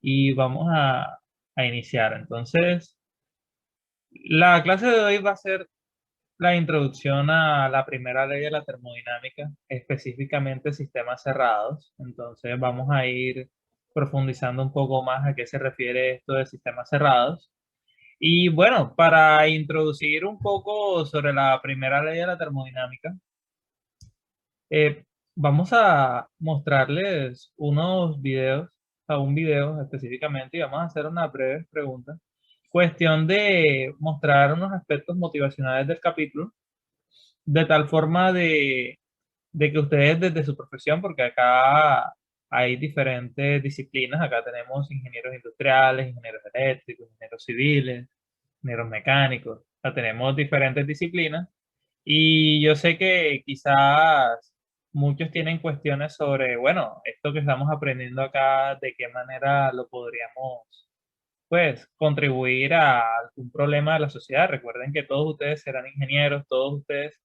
y vamos a iniciar. Entonces, la clase de hoy va a ser la introducción a la primera ley de la termodinámica, específicamente sistemas cerrados. Entonces, vamos a ir profundizando un poco más a qué se refiere esto de sistemas cerrados. Y bueno, para introducir un poco sobre la primera ley de la termodinámica, eh, vamos a mostrarles unos videos, a un video específicamente, y vamos a hacer una breve pregunta. Cuestión de mostrar unos aspectos motivacionales del capítulo, de tal forma de que ustedes desde su profesión, porque acá hay diferentes disciplinas, acá tenemos ingenieros industriales, ingenieros eléctricos, ingenieros civiles, ingenieros mecánicos, o sea, tenemos diferentes disciplinas y yo sé que quizás muchos tienen cuestiones sobre, bueno, esto que estamos aprendiendo acá, de qué manera lo podríamos, pues, contribuir a algún problema de la sociedad. Recuerden que todos ustedes serán ingenieros, todos ustedes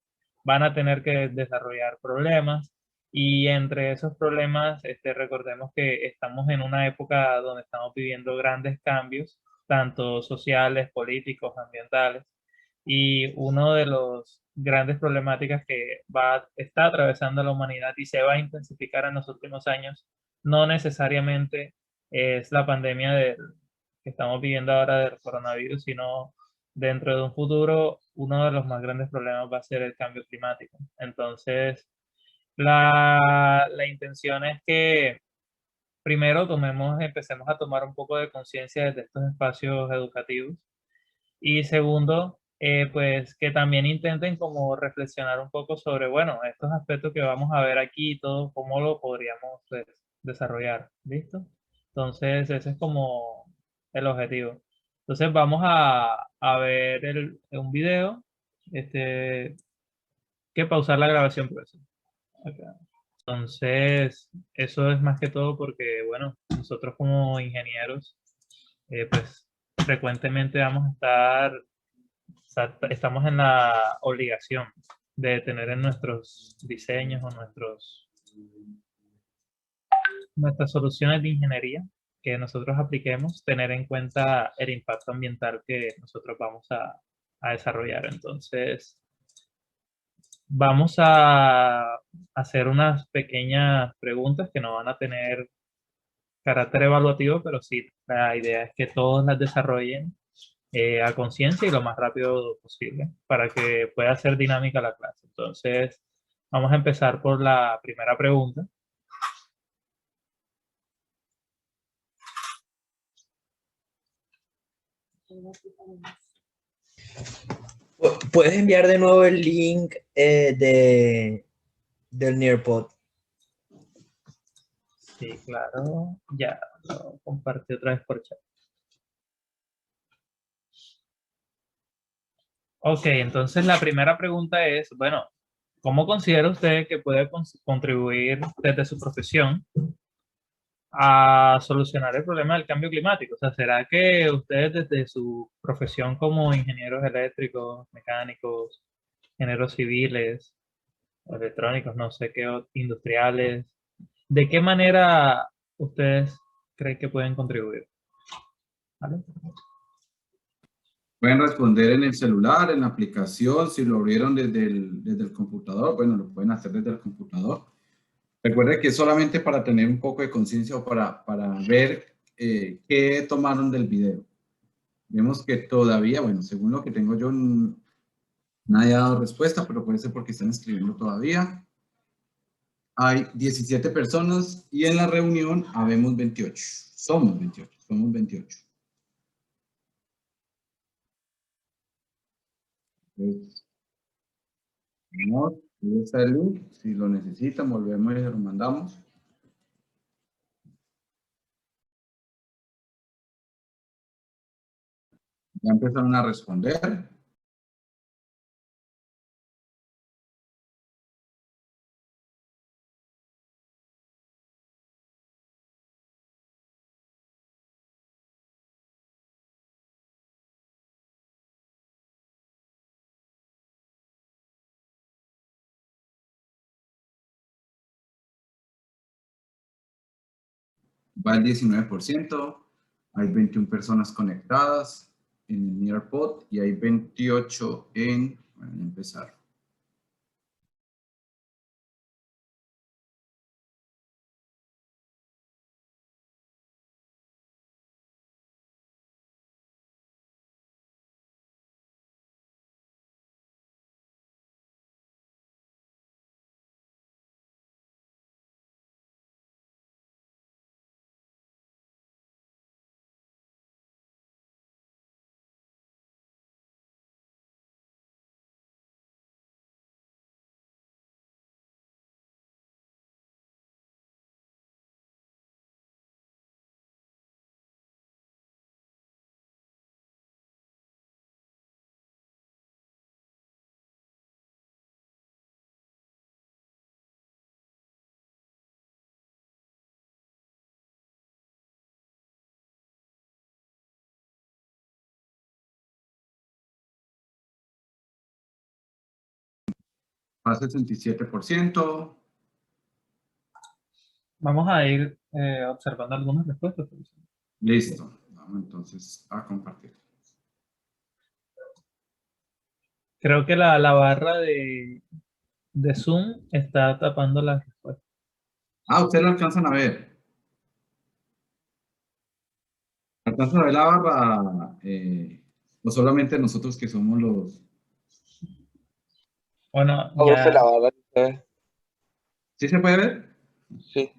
van a tener que desarrollar problemas y entre esos problemas, recordemos que estamos en una época donde estamos viviendo grandes cambios, tanto sociales, políticos, ambientales, y uno de los grandes problemáticas que está atravesando la humanidad y se va a intensificar en los últimos años, no necesariamente es la pandemia que estamos viviendo ahora del coronavirus, sino dentro de un futuro, uno de los más grandes problemas va a ser el cambio climático. Entonces, la intención es que primero empecemos a tomar un poco de conciencia desde estos espacios educativos y segundo, pues que también intenten como reflexionar un poco sobre, bueno, estos aspectos que vamos a ver aquí y todo, cómo lo podríamos pues, desarrollar, ¿listo? Entonces, ese es como el objetivo. Entonces, vamos a ver un video, este, que pausar la grabación, profesor. Acá. Entonces, eso es más que todo porque, bueno, nosotros como ingenieros, pues frecuentemente vamos a estar estamos en la obligación de tener en nuestros diseños o nuestras soluciones de ingeniería que nosotros apliquemos, tener en cuenta el impacto ambiental que nosotros vamos a desarrollar. Entonces, vamos a hacer unas pequeñas preguntas que no van a tener carácter evaluativo, pero sí, la idea es que todos las desarrollen a conciencia y lo más rápido posible para que pueda ser dinámica la clase. Entonces, vamos a empezar por la primera pregunta. ¿Puedes enviar de nuevo el link del Nearpod? Sí, claro, ya lo compartí otra vez por chat. Ok, entonces la primera pregunta es, bueno, ¿cómo considera usted que puede contribuir desde su profesión a solucionar el problema del cambio climático? O sea, ¿será que ustedes desde su profesión como ingenieros eléctricos, mecánicos, ingenieros civiles, electrónicos, no sé qué, industriales, de qué manera ustedes creen que pueden contribuir? ¿Vale? Pueden responder en el celular, en la aplicación, si lo abrieron desde el computador, bueno, lo pueden hacer desde el computador. Recuerde que es solamente para tener un poco de conciencia o para ver qué tomaron del video. Vemos que todavía, bueno, según lo que tengo yo, nadie ha dado respuesta, pero puede ser porque están escribiendo todavía. Hay 17 personas y en la reunión habemos 28. Somos 28, somos 28. Entonces, vamos, ahí está el link. Si lo necesitan, volvemos y se lo mandamos. Ya empezaron a responder. Va el 19%. Hay 21 personas conectadas en el Nearpod y hay 28 en... Bueno, ya empezar. A 67%. Vamos a ir observando algunas respuestas. Listo. Vamos entonces a compartir. Creo que la barra de Zoom está tapando las respuestas. Ah, ustedes lo alcanzan a ver. ¿Alcanzan a ver la barra? O solamente nosotros que somos los... Bueno, Vamos a ya. la barra. ¿Sí se puede ver? Sí.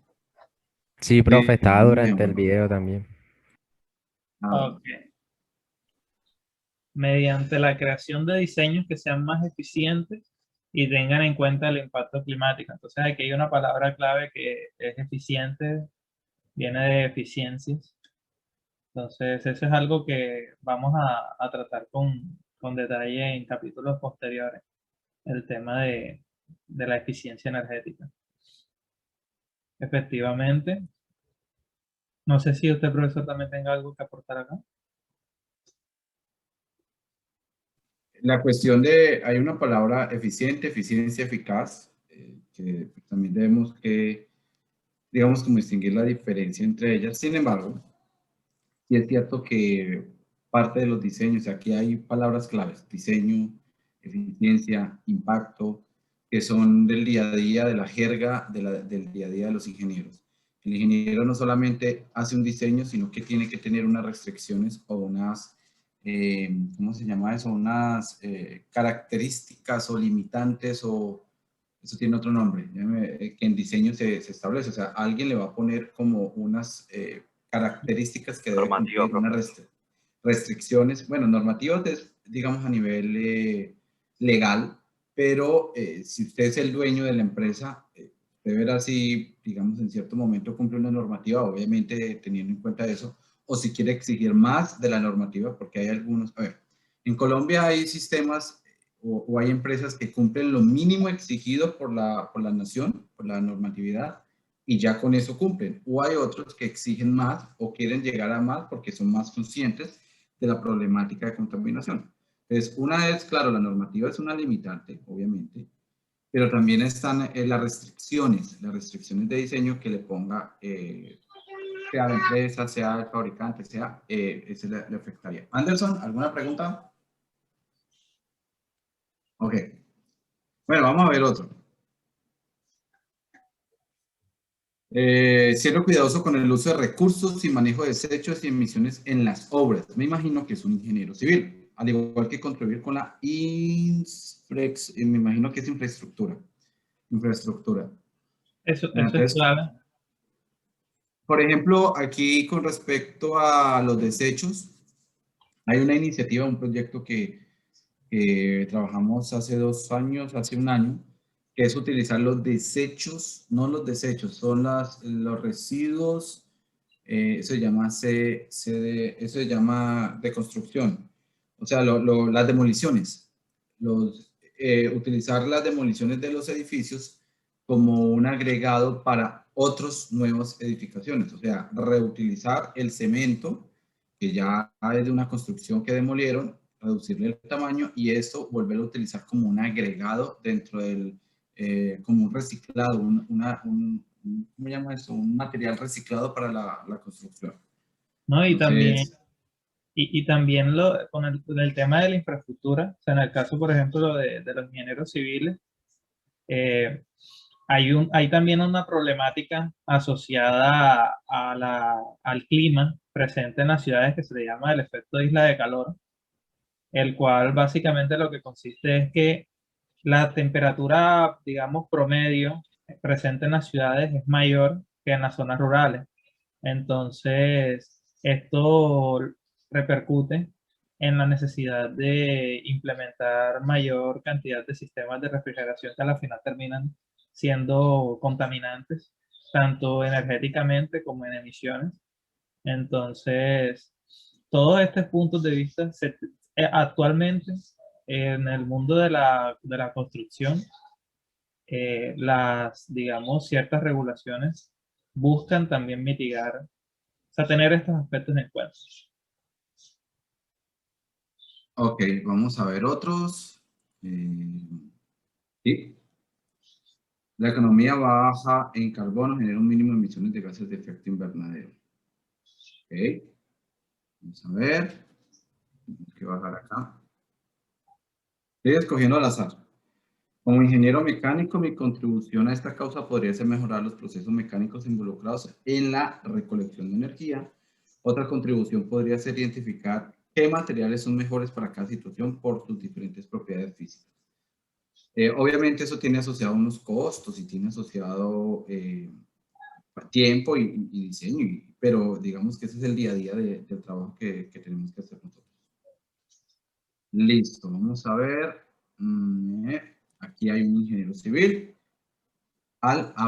Sí, profe, Listo, estaba muy bien, durante el bueno. video también. Ah, Ok. Mediante la creación de diseños que sean más eficientes y tengan en cuenta el impacto climático. Entonces aquí hay una palabra clave que es eficiente, viene de eficiencias. Entonces eso es algo que vamos a tratar con detalle en capítulos posteriores, el tema de la eficiencia energética. Efectivamente. No sé si usted, profesor, también tenga algo que aportar acá. la cuestión de, hay una palabra eficiente, eficiencia, eficaz, que también debemos que, digamos, como distinguir la diferencia entre ellas. Sin embargo, sí es cierto que parte de los diseños, aquí hay palabras claves, diseño, eficiencia, impacto, que son del día a día, de la jerga del día a día de los ingenieros. El ingeniero no solamente hace un diseño, sino que tiene que tener unas restricciones o unas, ¿cómo se llama eso? Unas características o limitantes o eso tiene otro nombre, que en diseño se establece. O sea, alguien le va a poner como unas características que debe Normativa, cumplir, unas restricciones, bueno, normativas es, digamos, a nivel legal, pero si usted es el dueño de la empresa, usted verá si, digamos, en cierto momento cumple una normativa, obviamente teniendo en cuenta eso, o si quiere exigir más de la normativa, porque hay algunos, a ver, en Colombia hay sistemas o hay empresas que cumplen lo mínimo exigido por la nación, por la normatividad, y ya con eso cumplen. O hay otros que exigen más o quieren llegar a más porque son más conscientes de la problemática de contaminación. Entonces, una es, claro, la normativa es una limitante, obviamente, pero también están las restricciones de diseño que le ponga, sea la empresa, sea el fabricante, sea, eso le afectaría. Anderson, ¿alguna pregunta? Ok. Bueno, vamos a ver otro. Siendo cuidadoso con el uso de recursos y manejo de desechos y emisiones en las obras. Me imagino que es un ingeniero civil, al igual que contribuir con la me imagino que es infraestructura. Eso es Entonces, clave. por ejemplo, aquí con respecto a los desechos, hay una iniciativa, un proyecto que trabajamos hace 2 años, hace 1 año, que es utilizar los desechos, no los desechos, son los residuos, eso se llama deconstrucción, o sea, las demoliciones, utilizar las demoliciones de los edificios como un agregado para otras nuevas edificaciones, o sea, reutilizar el cemento que ya es de una construcción que demolieron, reducirle el tamaño y eso volverlo a utilizar como un agregado dentro del, como un reciclado, ¿cómo se llama eso? Un material reciclado para la construcción. ¿no? Y también, Entonces, y también con el tema de la infraestructura, o sea, en el caso, por ejemplo, de los ingenieros civiles, eh, hay también una problemática asociada al clima presente en las ciudades que se le llama el efecto de isla de calor, el cual básicamente lo que consiste es que la temperatura, digamos, promedio presente en las ciudades es mayor que en las zonas rurales. Entonces, esto repercute en la necesidad de implementar mayor cantidad de sistemas de refrigeración que a la final terminan siendo contaminantes, tanto energéticamente como en emisiones. Entonces, todos estos puntos de vista actualmente en el mundo de la construcción, digamos, ciertas regulaciones buscan también mitigar, o sea, tener estos aspectos en cuenta. ok, vamos a ver otros. Sí. La economía baja en carbono genera un mínimo de emisiones de gases de efecto invernadero. Ok, vamos a ver. Tengo que bajar acá. Estoy escogiendo al azar. Como ingeniero mecánico, mi contribución a esta causa podría ser mejorar los procesos mecánicos involucrados en la recolección de energía. Otra contribución podría ser identificar qué materiales son mejores para cada situación por sus diferentes propiedades físicas. Obviamente eso tiene asociado unos costos y tiene asociado tiempo y diseño, pero digamos que ese es el día a día del trabajo que tenemos que hacer nosotros. Listo, vamos a ver. Aquí hay un ingeniero civil.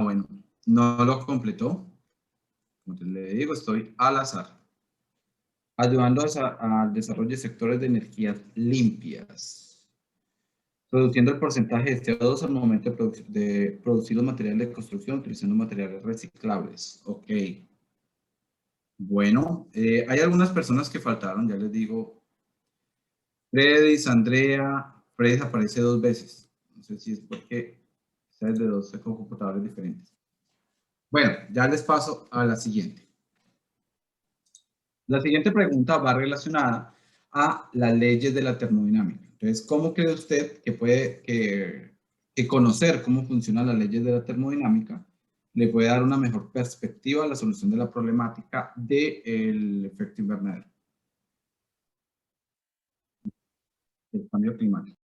Bueno, no lo completó. Como le digo, estoy al azar. Ayudando al desarrollo de sectores de energías limpias. Reduciendo el porcentaje de CO2 al momento de producir los materiales de construcción utilizando materiales reciclables. Ok. Bueno, hay algunas personas que faltaron, ya les digo. Freddy, Andrea, Freddy aparece 2 veces. No sé si es porque es de 2 computadores diferentes. Bueno, ya les paso a la siguiente. La siguiente pregunta va relacionada a las leyes de la termodinámica. Entonces, ¿cómo cree usted que puede que conocer cómo funcionan las leyes de la termodinámica le puede dar una mejor perspectiva a la solución de la problemática del efecto invernadero, del cambio climático?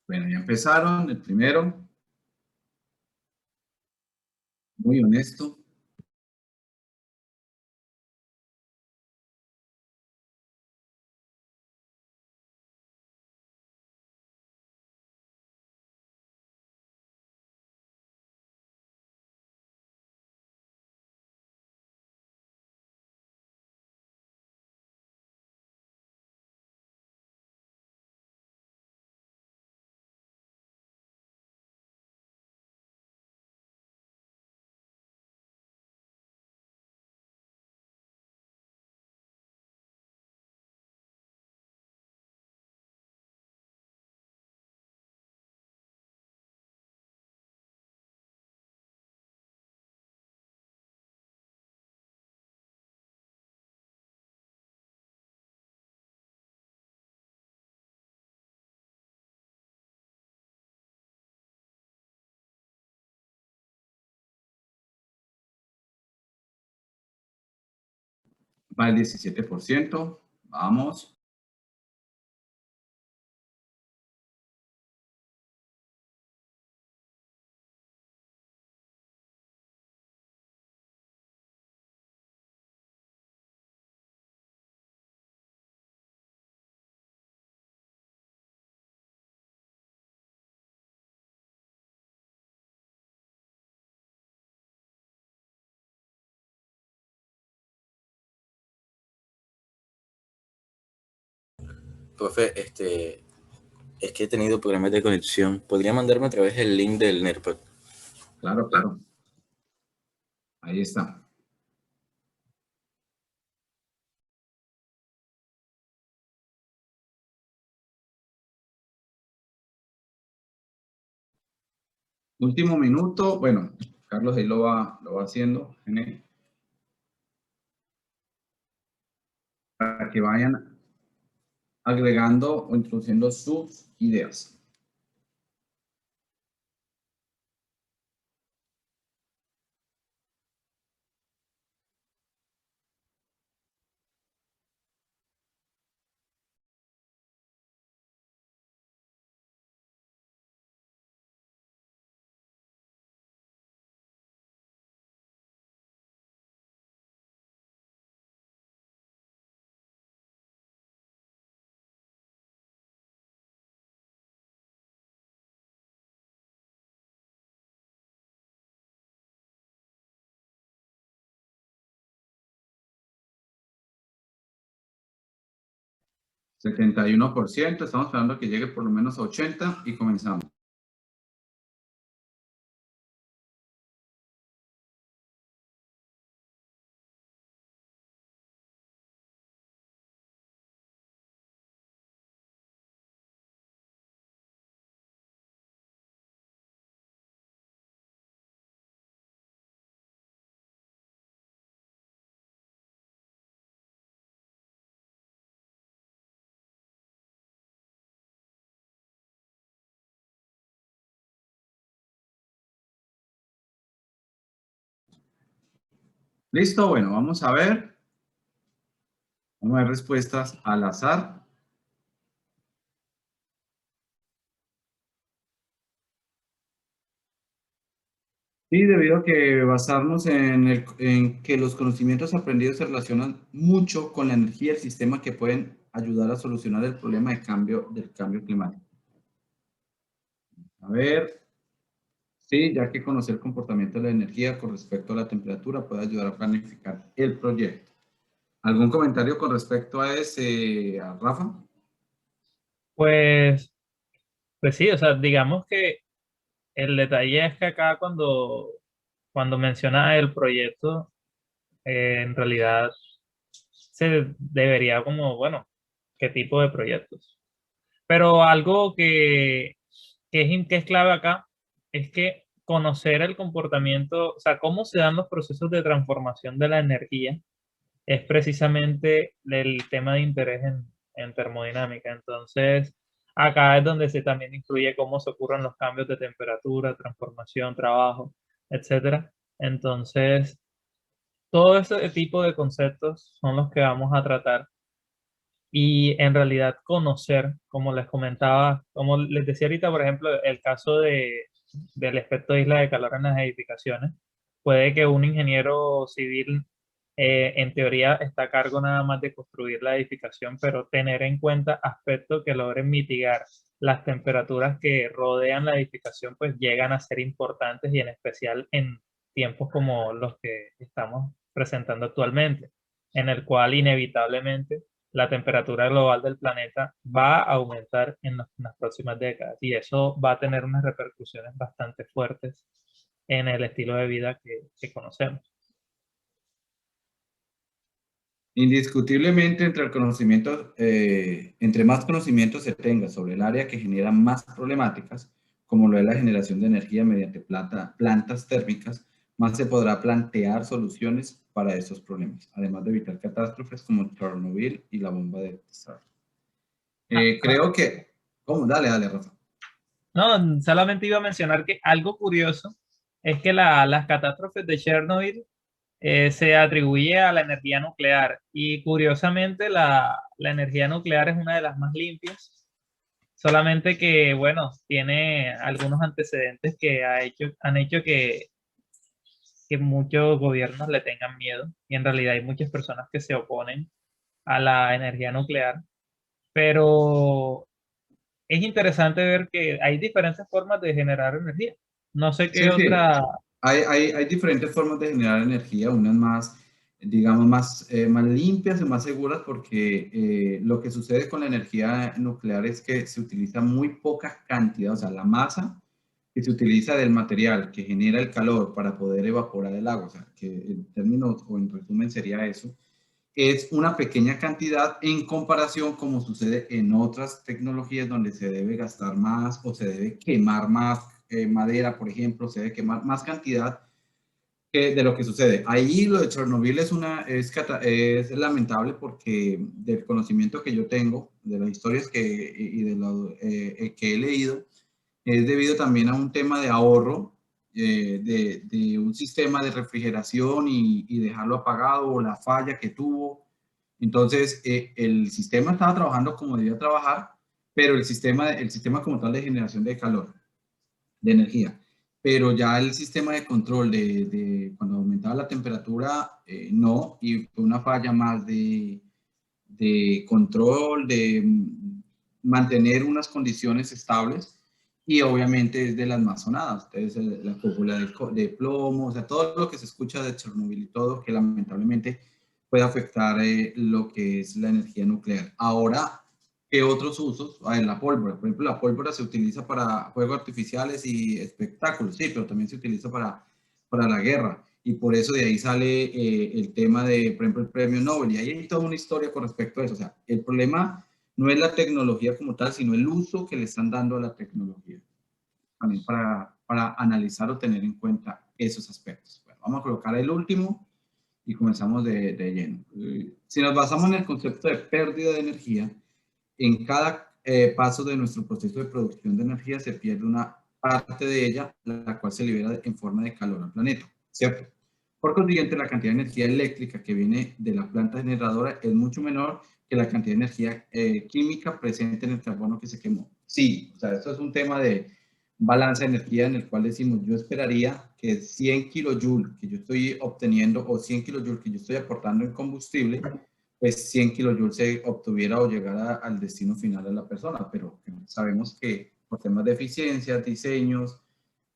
Bueno, ya empezaron. El primero, muy honesto. Va el 17%. Vamos. Profe, es que he tenido problemas de conexión. ¿Podría mandarme a través el link del NERPAD? Claro, claro. Ahí está. Último minuto. Bueno, Carlos ahí lo va haciendo. Para que vayan agregando o introduciendo sus ideas. %71, estamos esperando que llegue por lo menos a 80 y comenzamos. Listo, bueno, vamos a ver. Vamos a ver respuestas al azar. Y debido a que basarnos en que los conocimientos aprendidos se relacionan mucho con la energía del sistema que pueden ayudar a solucionar el problema del cambio climático. A ver, sí, ya que conocer el comportamiento de la energía con respecto a la temperatura puede ayudar a planificar el proyecto. ¿Algún comentario con respecto a ese, a Rafa? Pues, pues sí, o sea, digamos que el detalle es que acá cuando menciona el proyecto, en realidad se debería como, bueno, ¿qué tipo de proyectos? Pero algo que es clave acá es que conocer el comportamiento, o sea, cómo se dan los procesos de transformación de la energía es precisamente el tema de interés en termodinámica. Entonces, acá es donde se también incluye cómo se ocurren los cambios de temperatura, transformación, trabajo, etcétera. Entonces, todo ese tipo de conceptos son los que vamos a tratar y en realidad conocer, como les comentaba, como les decía ahorita, por ejemplo, el caso del efecto de isla de calor en las edificaciones, puede que un ingeniero civil, en teoría, está a cargo nada más de construir la edificación, pero tener en cuenta aspectos que logren mitigar las temperaturas que rodean la edificación, pues llegan a ser importantes y en especial en tiempos como los que estamos presentando actualmente, en el cual inevitablemente la temperatura global del planeta va a aumentar en las próximas décadas y eso va a tener unas repercusiones bastante fuertes en el estilo de vida que conocemos. Indiscutiblemente, entre más conocimiento se tenga sobre el área que genera más problemáticas, como lo es la generación de energía mediante plantas térmicas, más se podrá plantear soluciones para esos problemas, además de evitar catástrofes como Chernobyl y la bomba de Tsar. Creo que... ¿Cómo? Dale, Rafa. No, solamente iba a mencionar que algo curioso es que las catástrofes de Chernobyl se atribuye a la energía nuclear y curiosamente la energía nuclear es una de las más limpias, solamente que, bueno, tiene algunos antecedentes que han hecho que muchos gobiernos le tengan miedo y en realidad hay muchas personas que se oponen a la energía nuclear, pero es interesante ver que hay diferentes formas de generar energía. No sé qué Sí, sí. otra... Hay diferentes formas de generar energía, unas más digamos, más limpias y más seguras, porque lo que sucede con la energía nuclear es que se utiliza muy poca cantidad, o sea, la masa que se utiliza del material que genera el calor para poder evaporar el agua, o sea, que en términos o en resumen sería eso, es una pequeña cantidad en comparación como sucede en otras tecnologías donde se debe gastar más o se debe quemar más madera, por ejemplo, se debe quemar más cantidad de lo que sucede. Ahí lo de Chernobyl es lamentable porque del conocimiento que yo tengo, de las historias y de lo que he leído, es debido también a un tema de ahorro de un sistema de refrigeración y dejarlo apagado o la falla que tuvo. Entonces, el sistema estaba trabajando como debía trabajar, pero el sistema como tal de generación de calor, de energía, pero ya el sistema de control de cuando aumentaba la temperatura, no, y fue una falla más de control, de mantener unas condiciones estables, y obviamente es de las más sonadas. Entonces, la cúpula de plomo, o sea, todo lo que se escucha de Chernobyl y todo, que lamentablemente puede afectar lo que es la energía nuclear. Ahora, ¿qué otros usos? A ver, la pólvora. Por ejemplo, la pólvora se utiliza para fuegos artificiales y espectáculos, sí, pero también se utiliza para la guerra. Y por eso de ahí sale el tema de, por ejemplo, el premio Nobel. Y ahí hay toda una historia con respecto a eso. O sea, el problema no es la tecnología como tal, sino el uso que le están dando a la tecnología. También para analizar o tener en cuenta esos aspectos. Bueno, vamos a colocar el último y comenzamos de lleno. Si nos basamos en el concepto de pérdida de energía, en cada paso de nuestro proceso de producción de energía se pierde una parte de ella, la cual se libera en forma de calor al planeta, ¿cierto? Por consiguiente, la cantidad de energía eléctrica que viene de la planta generadora es mucho menor que la cantidad de energía química presente en el carbono que se quemó. Sí, o sea, esto es un tema de balance de energía en el cual decimos, yo esperaría que 100 kilojoules que yo estoy obteniendo o 100 kilojoules que yo estoy aportando en combustible, pues 100 kilojoules se obtuviera o llegara al destino final de la persona, pero sabemos que por temas de eficiencia, diseños,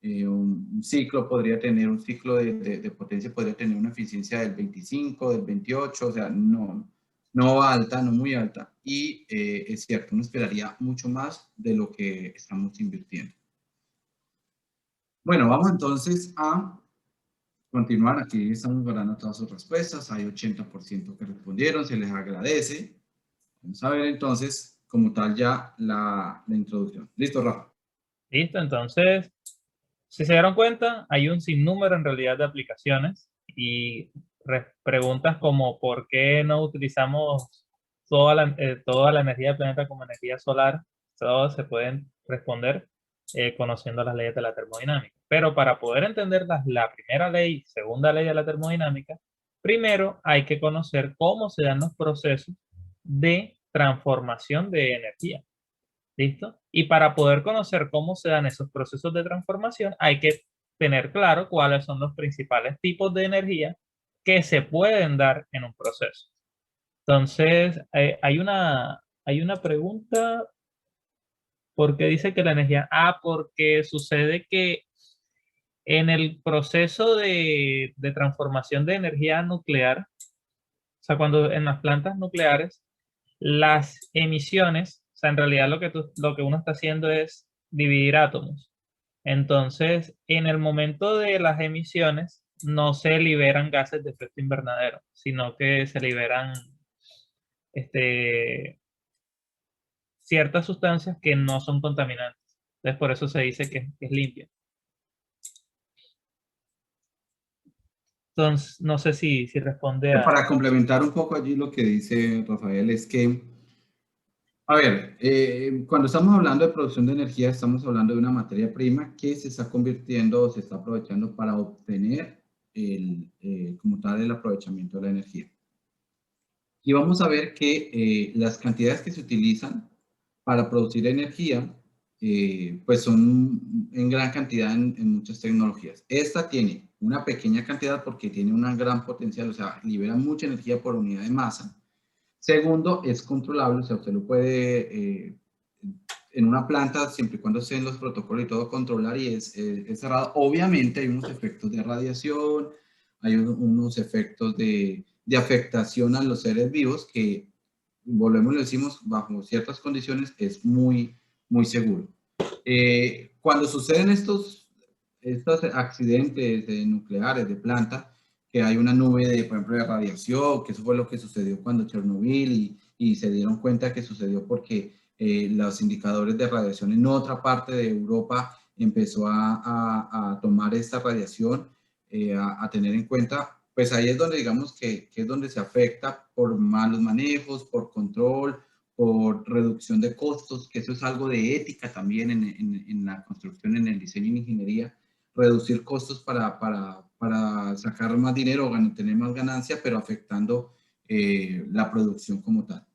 un ciclo podría tener, un ciclo de potencia podría tener una eficiencia del 25, del 28, o sea, no alta, no muy alta, y es cierto, uno esperaría mucho más de lo que estamos invirtiendo. Bueno, vamos entonces a continuar. Aquí estamos guardando todas sus respuestas, hay 80% que respondieron, se les agradece. Vamos a ver entonces, como tal, ya la introducción. ¿Listo, Rafa? Listo, entonces, si se dieron cuenta, hay un sinnúmero en realidad de aplicaciones y preguntas como ¿por qué no utilizamos toda la energía del planeta como energía solar? Todos se pueden responder conociendo las leyes de la termodinámica. Pero para poder entender la primera ley, segunda ley de la termodinámica, primero hay que conocer cómo se dan los procesos de transformación de energía. ¿Listo? Y para poder conocer cómo se dan esos procesos de transformación, hay que tener claro cuáles son los principales tipos de energía que se pueden dar en un proceso. Entonces, hay una pregunta, ¿por qué dice que la energía? Porque sucede que en el proceso de transformación de energía nuclear, o sea, cuando en las plantas nucleares, las emisiones, o sea, en realidad lo que uno está haciendo es dividir átomos. Entonces, en el momento de las emisiones, no se liberan gases de efecto invernadero, sino que se liberan ciertas sustancias que no son contaminantes. Entonces, por eso se dice que es limpia. Entonces, no sé si responde a... Para complementar un poco allí lo que dice Rafael, es que, a ver, cuando estamos hablando de producción de energía, estamos hablando de una materia prima que se está convirtiendo o se está aprovechando para obtener como tal el aprovechamiento de la energía. Y vamos a ver que las cantidades que se utilizan para producir energía, pues son en gran cantidad en muchas tecnologías. Esta tiene una pequeña cantidad porque tiene una gran potencial, o sea, libera mucha energía por unidad de masa. Segundo, es controlable, o sea, usted lo puede en una planta, siempre y cuando estén los protocolos y todo, controlar y es cerrado. Obviamente hay unos efectos de radiación, hay unos efectos de de afectación a los seres vivos que, volvemos y lo decimos, bajo ciertas condiciones es muy, muy seguro. Cuando suceden estos accidentes nucleares de planta, que hay una nube de, por ejemplo, de radiación, que eso fue lo que sucedió cuando Chernobyl y se dieron cuenta que sucedió porque los indicadores de radiación en otra parte de Europa empezó a tomar esta radiación, a tener en cuenta, pues ahí es donde digamos que es donde se afecta por malos manejos, por control, por reducción de costos, que eso es algo de ética también en la construcción, en el diseño y en ingeniería, reducir costos para sacar más dinero o tener más ganancia, pero afectando la producción como tal.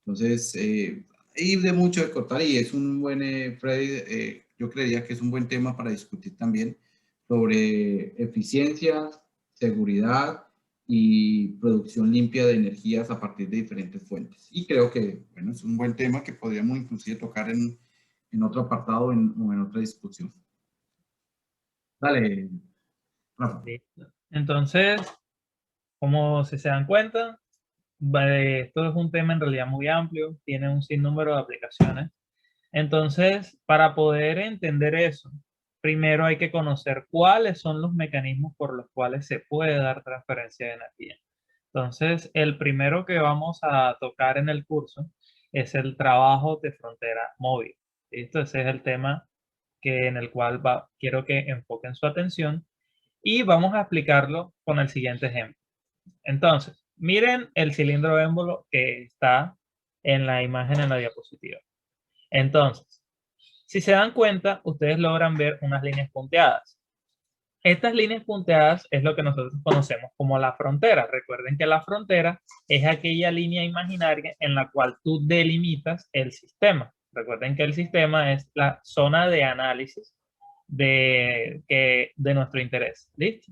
Entonces, hay de mucho de cortar y es un buen, Freddy, yo creería que es un buen tema para discutir también sobre eficiencia, seguridad y producción limpia de energías a partir de diferentes fuentes. Y creo que, bueno, es un buen tema que podríamos inclusive tocar en otro apartado o en otra discusión. Dale, Rafa. Listo. Entonces, como si se dan cuenta, esto es un tema en realidad muy amplio, tiene un sinnúmero de aplicaciones. Entonces, para poder entender eso, primero hay que conocer cuáles son los mecanismos por los cuales se puede dar transferencia de energía. Entonces, el primero que vamos a tocar en el curso es el trabajo de frontera móvil. ¿Listo? Ese es el tema en el cual quiero que enfoquen su atención y vamos a explicarlo con el siguiente ejemplo. Entonces, miren el cilindro émbolo que está en la imagen en la diapositiva. Entonces, si se dan cuenta, ustedes logran ver unas líneas punteadas. Estas líneas punteadas es lo que nosotros conocemos como la frontera. Recuerden que la frontera es aquella línea imaginaria en la cual tú delimitas el sistema. Recuerden que el sistema es la zona de análisis de nuestro interés. ¿Listo?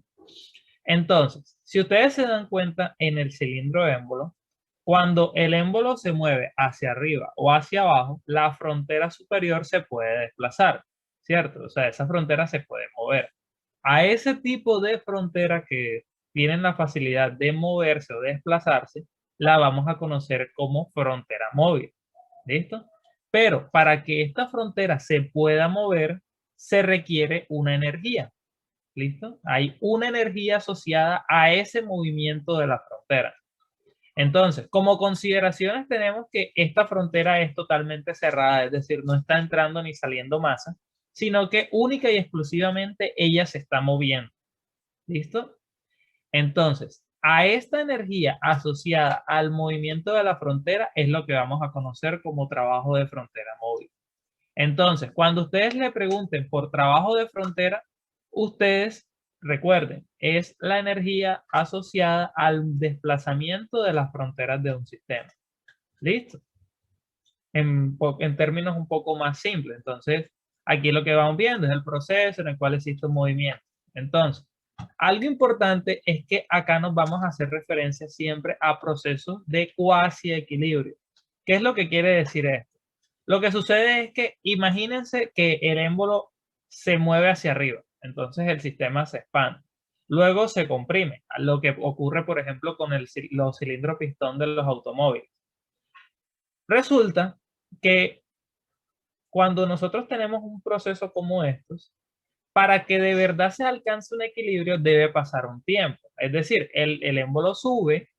Entonces, si ustedes se dan cuenta en el cilindro émbolo, cuando el émbolo se mueve hacia arriba o hacia abajo, la frontera superior se puede desplazar, ¿cierto? O sea, esa frontera se puede mover. A ese tipo de frontera que tienen la facilidad de moverse o desplazarse, la vamos a conocer como frontera móvil. ¿Listo? Pero para que esta frontera se pueda mover, se requiere una energía. ¿Listo? Hay una energía asociada a ese movimiento de la frontera. Entonces, como consideraciones tenemos que esta frontera es totalmente cerrada, es decir, no está entrando ni saliendo masa, sino que única y exclusivamente ella se está moviendo. ¿Listo? Entonces, a esta energía asociada al movimiento de la frontera es lo que vamos a conocer como trabajo de frontera móvil. Entonces, cuando ustedes le pregunten por trabajo de frontera, ustedes recuerden, es la energía asociada al desplazamiento de las fronteras de un sistema. ¿Listo? En términos un poco más simples. Entonces, aquí lo que vamos viendo es el proceso en el cual existe un movimiento. Entonces, algo importante es que acá nos vamos a hacer referencia siempre a procesos de cuasi equilibrio. ¿Qué es lo que quiere decir esto? Lo que sucede es que imagínense que el émbolo se mueve hacia arriba, entonces el sistema se expande. Luego se comprime, lo que ocurre, por ejemplo, con los cilindros pistón de los automóviles. Resulta que cuando nosotros tenemos un proceso como estos, para que de verdad se alcance un equilibrio debe pasar un tiempo. Es decir, el émbolo sube,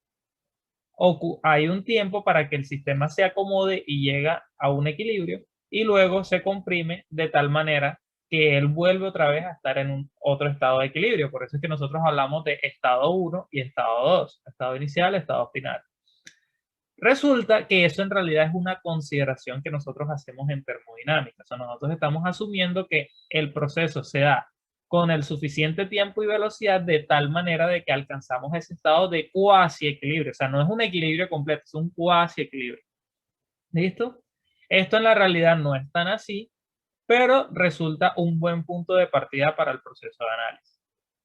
hay un tiempo para que el sistema se acomode y llega a un equilibrio y luego se comprime de tal manera que él vuelve otra vez a estar en otro estado de equilibrio. Por eso es que nosotros hablamos de estado 1 y estado 2, estado inicial, estado final. Resulta que eso en realidad es una consideración que nosotros hacemos en termodinámica. O sea, nosotros estamos asumiendo que el proceso se da con el suficiente tiempo y velocidad de tal manera de que alcanzamos ese estado de cuasi equilibrio. O sea, no es un equilibrio completo, es un cuasi equilibrio. ¿Listo? Esto en la realidad no es tan así, pero resulta un buen punto de partida para el proceso de análisis.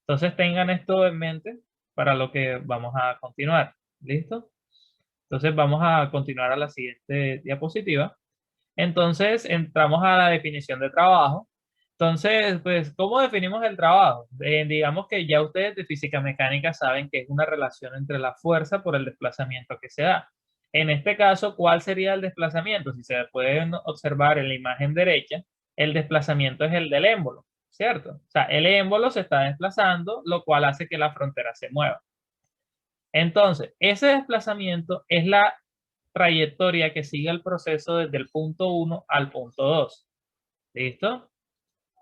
Entonces tengan esto en mente para lo que vamos a continuar. ¿Listo? Entonces vamos a continuar a la siguiente diapositiva. Entonces entramos a la definición de trabajo. Entonces, pues, ¿cómo definimos el trabajo? Digamos que ya ustedes de física mecánica saben que es una relación entre la fuerza por el desplazamiento que se da. En este caso, ¿cuál sería el desplazamiento? Si se pueden observar en la imagen derecha, el desplazamiento es el del émbolo, ¿cierto? O sea, el émbolo se está desplazando, lo cual hace que la frontera se mueva. Entonces, ese desplazamiento es la trayectoria que sigue el proceso desde el punto 1 al punto 2. ¿Listo?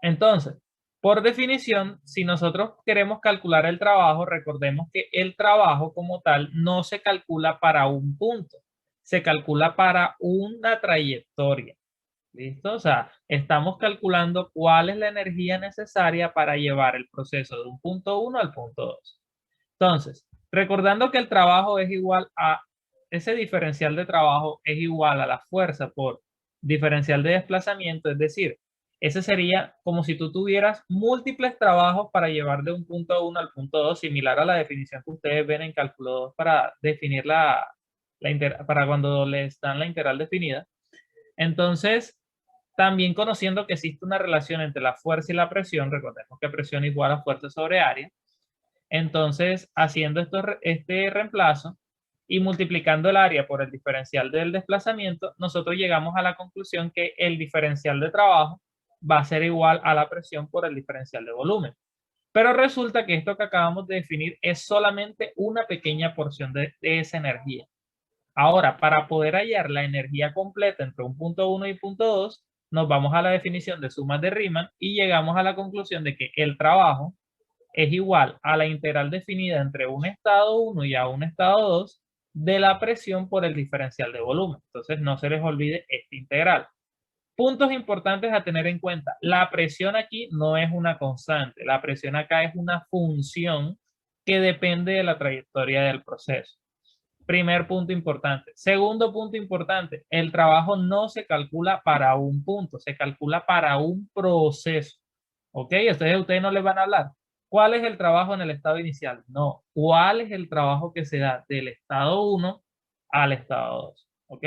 Entonces, por definición, si nosotros queremos calcular el trabajo, recordemos que el trabajo como tal no se calcula para un punto, se calcula para una trayectoria. ¿Listo? O sea, estamos calculando cuál es la energía necesaria para llevar el proceso de un punto 1 al punto 2. Entonces, recordando que el trabajo es igual a, ese diferencial de trabajo es igual a la fuerza por diferencial de desplazamiento, es decir, ese sería como si tú tuvieras múltiples trabajos para llevar de un punto 1 al punto 2, similar a la definición que ustedes ven en cálculo 2 para definir para cuando les dan la integral definida. Entonces, también conociendo que existe una relación entre la fuerza y la presión, recordemos que presión igual a fuerza sobre área. Entonces, haciendo este reemplazo y multiplicando el área por el diferencial del desplazamiento, nosotros llegamos a la conclusión que el diferencial de trabajo va a ser igual a la presión por el diferencial de volumen. Pero resulta que esto que acabamos de definir es solamente una pequeña porción de esa energía. Ahora, para poder hallar la energía completa entre un punto 1 y punto 2, nos vamos a la definición de sumas de Riemann y llegamos a la conclusión de que el trabajo es igual a la integral definida entre un estado 1 y a un estado 2 de la presión por el diferencial de volumen. Entonces, no se les olvide esta integral. Puntos importantes a tener en cuenta. La presión aquí no es una constante. La presión acá es una función que depende de la trayectoria del proceso. Primer punto importante. Segundo punto importante, el trabajo no se calcula para un punto, se calcula para un proceso. ¿Ok? Ustedes no les van a hablar. ¿Cuál es el trabajo en el estado inicial? No. ¿Cuál es el trabajo que se da del estado 1 al estado 2? ¿Ok?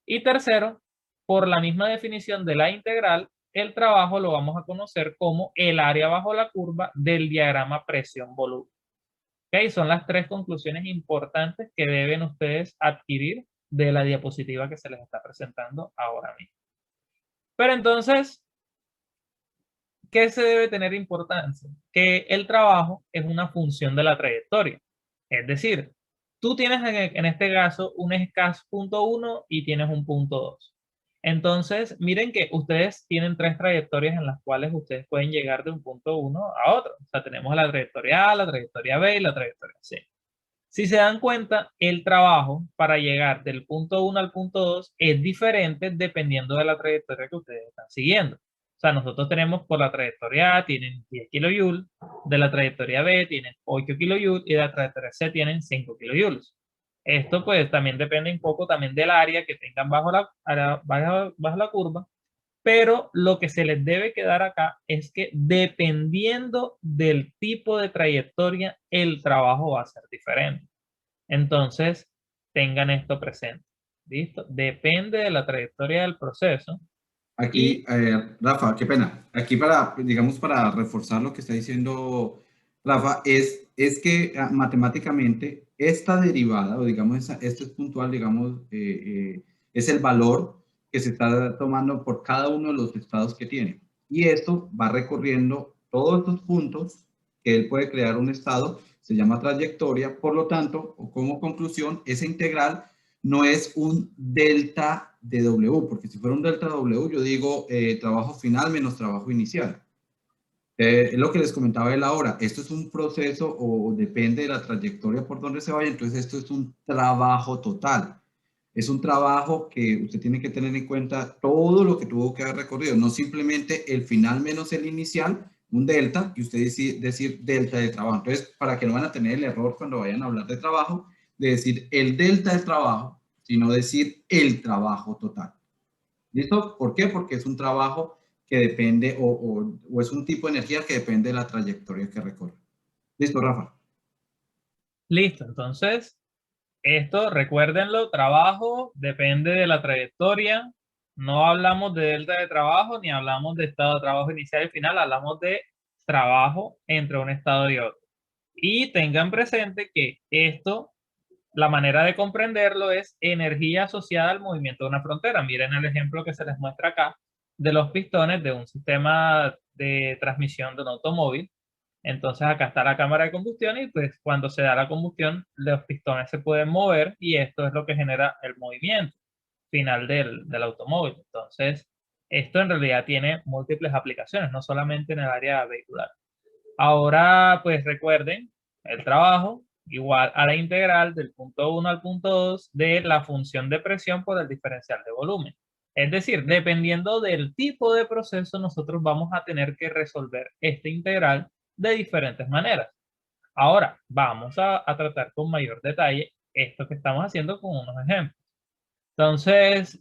Y tercero, por la misma definición de la integral, el trabajo lo vamos a conocer como el área bajo la curva del diagrama presión-volumen. ¿Ok? Son las tres conclusiones importantes que deben ustedes adquirir de la diapositiva que se les está presentando ahora mismo. Pero entonces, ¿qué se debe tener importancia? Que el trabajo es una función de la trayectoria. Es decir, tú tienes en este caso un escaso punto 1 y tienes un punto 2. Entonces, miren que ustedes tienen tres trayectorias en las cuales ustedes pueden llegar de un punto 1 a otro. O sea, tenemos la trayectoria A, la trayectoria B y la trayectoria C. Si se dan cuenta, el trabajo para llegar del punto 1 al punto 2 es diferente dependiendo de la trayectoria que ustedes están siguiendo. O sea, nosotros tenemos por la trayectoria A tienen 10 kilojoules, de la trayectoria B tienen 8 kilojoules y de la trayectoria C tienen 5 kilojoules. Esto pues también depende un poco también del área que tengan bajo la curva, pero lo que se les debe quedar acá es que dependiendo del tipo de trayectoria, el trabajo va a ser diferente. Entonces, tengan esto presente. ¿Listo? Depende de la trayectoria del proceso. Aquí, Rafa, qué pena. Aquí para, digamos, para reforzar lo que está diciendo Rafa, es que matemáticamente esta derivada, o digamos, esto es puntual, digamos, es el valor que se está tomando por cada uno de los estados que tiene. Y esto va recorriendo todos estos puntos que él puede crear un estado, se llama trayectoria, por lo tanto, o como conclusión, esa integral no es un delta de W, porque si fuera un delta W, yo digo trabajo final menos trabajo inicial. Es lo que les comentaba él ahora, esto es un proceso o depende de la trayectoria por donde se vaya, entonces esto es un trabajo total. Es un trabajo que usted tiene que tener en cuenta todo lo que tuvo que haber recorrido, no simplemente el final menos el inicial, un delta, y usted decir delta de trabajo. Entonces, para que no van a tener el error cuando vayan a hablar de trabajo, de decir el delta del trabajo, sino decir el trabajo total. ¿Listo? ¿Por qué? Porque es un trabajo que depende o es un tipo de energía que depende de la trayectoria que recorre. ¿Listo, Rafa? Listo, entonces, esto recuérdenlo, trabajo depende de la trayectoria No hablamos de delta de trabajo, ni hablamos de estado de trabajo inicial y final, hablamos de trabajo entre un estado y otro. Y tengan presente que esto, la manera de comprenderlo es energía asociada al movimiento de una frontera. Miren el ejemplo que se les muestra acá de los pistones de un sistema de transmisión de un automóvil. Entonces acá está la cámara de combustión y pues cuando se da la combustión los pistones se pueden mover y esto es lo que genera el movimiento final del automóvil. Entonces esto en realidad tiene múltiples aplicaciones, no solamente en el área vehicular. Ahora pues recuerden el trabajo igual a la integral del punto 1 al punto 2 de la función de presión por el diferencial de volumen. Es decir, dependiendo del tipo de proceso, nosotros vamos a tener que resolver esta integral de diferentes maneras. Ahora, vamos a tratar con mayor detalle esto que estamos haciendo con unos ejemplos. Entonces,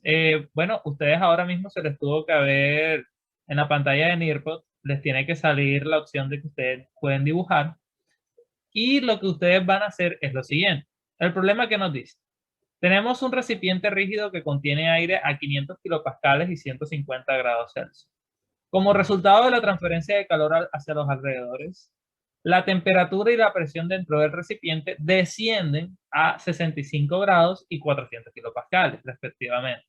bueno, ustedes ahora mismo se les tuvo que ver en la pantalla de Nearpod, les tiene que salir la opción de que ustedes pueden dibujar y lo que ustedes van a hacer es lo siguiente. El problema que nos dice, tenemos un recipiente rígido que contiene aire a 500 kilopascales y 150 grados Celsius. Como resultado de la transferencia de calor hacia los alrededores, la temperatura y la presión dentro del recipiente descienden a 65 grados y 400 kilopascales, respectivamente.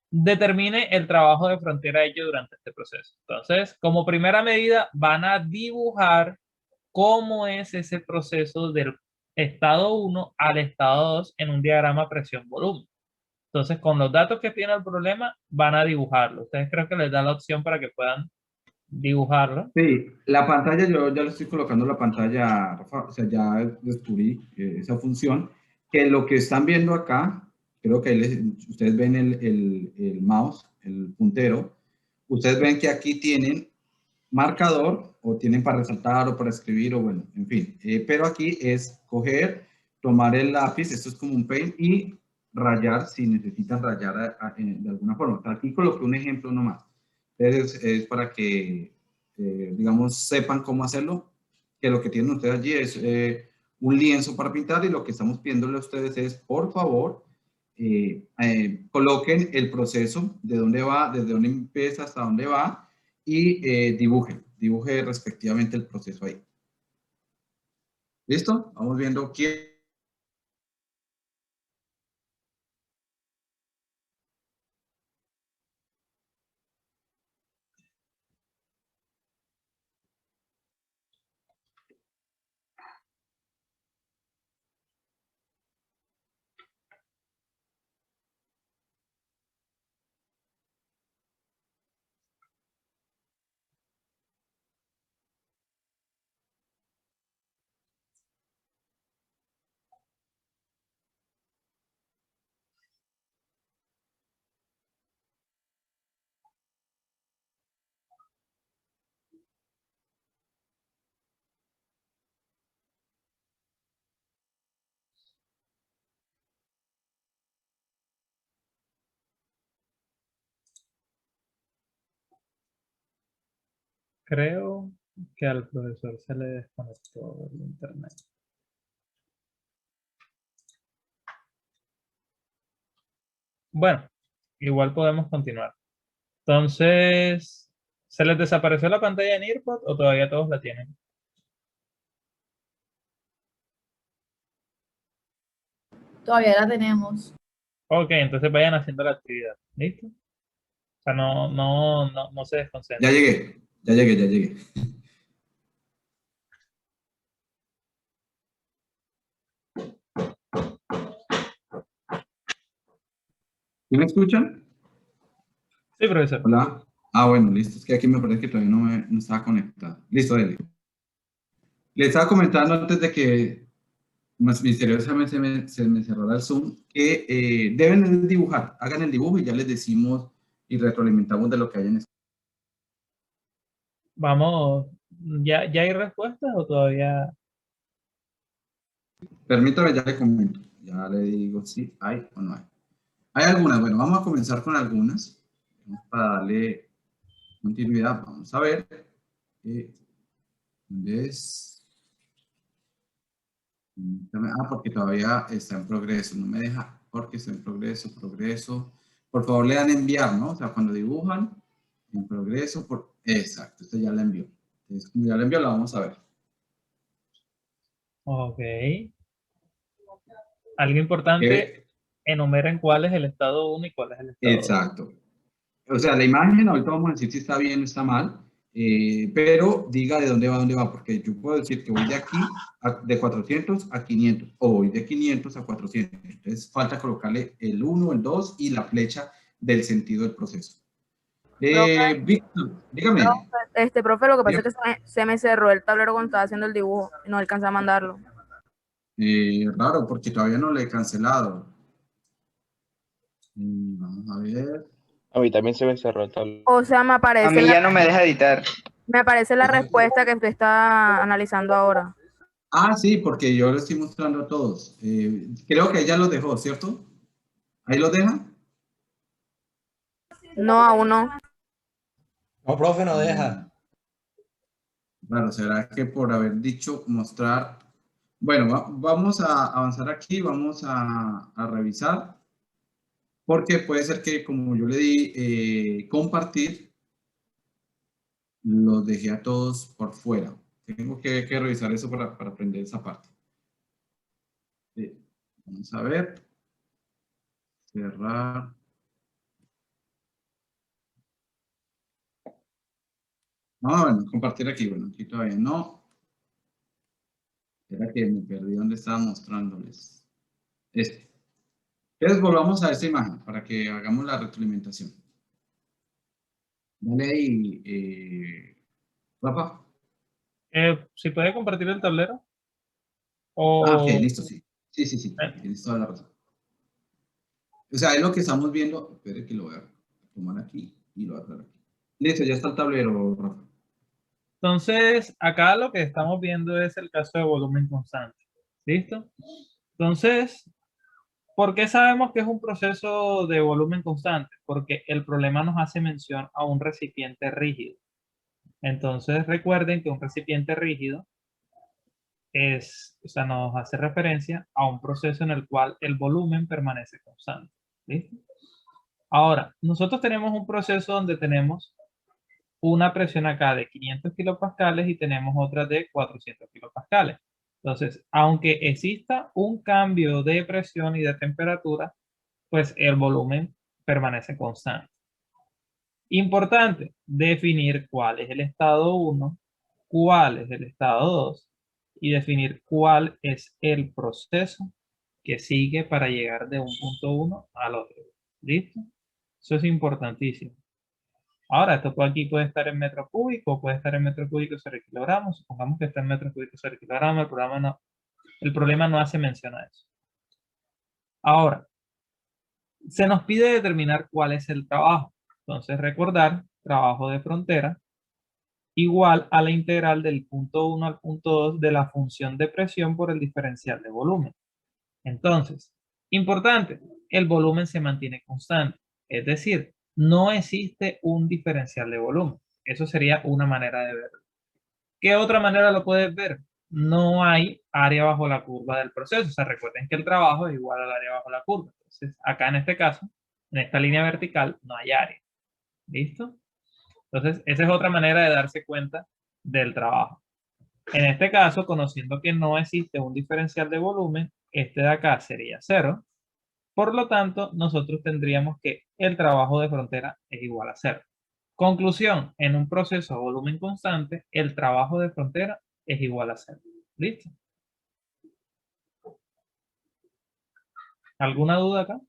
Determine el trabajo de frontera hecho durante este proceso. Entonces, como primera medida, van a dibujar cómo es ese proceso del estado 1 al estado 2 en un diagrama presión-volumen. Entonces, con los datos que tiene el problema, van a dibujarlo. Ustedes creo que les da la opción para que puedan dibujarlo. Sí, la pantalla, yo ya le estoy colocando la pantalla, Rafa, o sea, ya descubrí esa función, que lo que están viendo acá, creo que ahí ustedes ven el mouse, el puntero, ustedes ven que aquí tienen marcador, o tienen para resaltar, o para escribir, o bueno, en fin, pero aquí es coger, tomar el lápiz, esto es como un paint, y rayar, si necesitan rayar de alguna forma. Aquí coloqué un ejemplo nomás, es para que digamos, sepan cómo hacerlo, que lo que tienen ustedes allí es un lienzo para pintar y lo que estamos pidiéndole a ustedes es, por favor, coloquen el proceso, de dónde va, desde dónde empieza hasta dónde va y dibujen respectivamente el proceso ahí. ¿Listo? Vamos viendo quién. Creo que al profesor se le desconectó el internet. Bueno, igual podemos continuar. Entonces, ¿se les desapareció la pantalla en Earpod o todavía todos la tienen? Todavía la tenemos. Ok, entonces vayan haciendo la actividad. ¿Listo? O sea, no se Ya desconcentren. llegué, ya llegué, ya llegué. ¿Sí me escuchan? Sí, profesor. Hola. Ah, bueno, listo. Es que aquí me parece que todavía no estaba conectado. Listo, dale. Le estaba comentando antes de que misteriosamente se me cerrara el Zoom, que deben dibujar, hagan el dibujo y ya les decimos y retroalimentamos de lo que hayan escrito. Vamos, ¿ya hay respuestas o todavía? Permítame, ya le comento, ya le digo si hay o no hay. Hay algunas, bueno, vamos a comenzar con algunas, para darle continuidad, vamos a ver. ¿Dónde es? Porque todavía está en progreso, no me deja, porque está en progreso. por favor le dan enviar, ¿no? O sea, cuando dibujan, en progreso, exacto, esto ya la envió. Entonces, como ya la envió, la vamos a ver. Ok. Algo importante, enumeren cuál es el estado 1 y cuál es el estado 2. Exacto. O sea, la imagen, ahorita vamos a decir si está bien o está mal, pero diga de dónde va, porque yo puedo decir que voy de aquí, de 400 a 500, o voy de 500 a 400. Entonces, falta colocarle el 1, el 2 y la flecha del sentido del proceso. Profe, Víctor, dígame. profe, lo que pasa es que se me cerró el tablero cuando estaba haciendo el dibujo y no alcancé a mandarlo. Raro, porque todavía no le he cancelado. Vamos a ver. A mí también se me cerró tal. O sea, me A aparece mí ya no me deja editar. me aparece la respuesta que usted está analizando ahora. Ah, sí, porque yo lo estoy mostrando a todos. Creo que ella los dejó, ¿cierto? ¿Ahí los deja? No, aún no. No, profe, no deja. Claro, será que por haber dicho mostrar. Bueno, vamos a avanzar aquí, vamos a revisar. Porque puede ser que, como yo le di compartir, los dejé a todos por fuera. Tengo que revisar eso para aprender esa parte. Vamos a ver. Cerrar. No, bueno, compartir aquí. Bueno, aquí todavía no. Era que me perdí donde estaba mostrándoles. Entonces volvamos a esta imagen para que hagamos la retroalimentación. Dale ahí, Rafa. ¿Si puede compartir el tablero? Ok, listo, sí. Sí. Tienes toda la razón. O sea, es lo que estamos viendo. Espere que lo voy a tomar aquí y lo voy a traer aquí. Listo, ya está el tablero, Rafa. Entonces, acá lo que estamos viendo es el caso de volumen constante. ¿Listo? Entonces, ¿por qué sabemos que es un proceso de volumen constante? Porque el problema nos hace mención a un recipiente rígido. Entonces, recuerden que un recipiente rígido nos hace referencia a un proceso en el cual el volumen permanece constante. ¿Listo? Ahora, nosotros tenemos un proceso donde tenemos una presión acá de 500 kilopascales y tenemos otra de 400 kilopascales. Entonces, aunque exista un cambio de presión y de temperatura, pues el volumen permanece constante. Importante, definir cuál es el estado 1, cuál es el estado 2 y definir cuál es el proceso que sigue para llegar de un punto 1 al otro. ¿Listo? Eso es importantísimo. Ahora, esto aquí puede estar en metro cúbico, puede estar en metro cúbico sobre kilogramos. Supongamos que está en metro cúbico sobre kilogramos, el problema no hace mención a eso. Ahora, se nos pide determinar cuál es el trabajo. Entonces, recordar, trabajo de frontera igual a la integral del punto 1 al punto 2 de la función de presión por el diferencial de volumen. Entonces, importante, el volumen se mantiene constante. Es decir, no existe un diferencial de volumen. Eso sería una manera de verlo. ¿Qué otra manera lo puedes ver? No hay área bajo la curva del proceso. O sea, recuerden que el trabajo es igual al área bajo la curva. Entonces, acá en este caso, en esta línea vertical, no hay área. ¿Listo? Entonces, esa es otra manera de darse cuenta del trabajo. En este caso, conociendo que no existe un diferencial de volumen, este de acá sería 0. Por lo tanto, nosotros tendríamos que el trabajo de frontera es igual a 0. Conclusión, en un proceso a volumen constante, el trabajo de frontera es igual a 0. ¿Listo? ¿Alguna duda acá?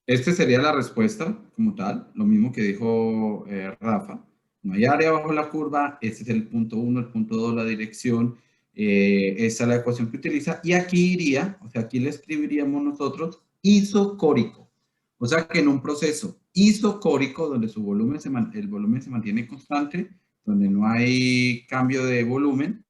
Esta sería la respuesta como tal, lo mismo que dijo Rafa. No hay área bajo la curva, este es el punto 1, el punto 2, la dirección, esta es la ecuación que utiliza, y aquí iría, o sea, aquí le escribiríamos nosotros isocórico. O sea que en un proceso isocórico, donde el volumen se mantiene constante, donde no hay cambio de volumen,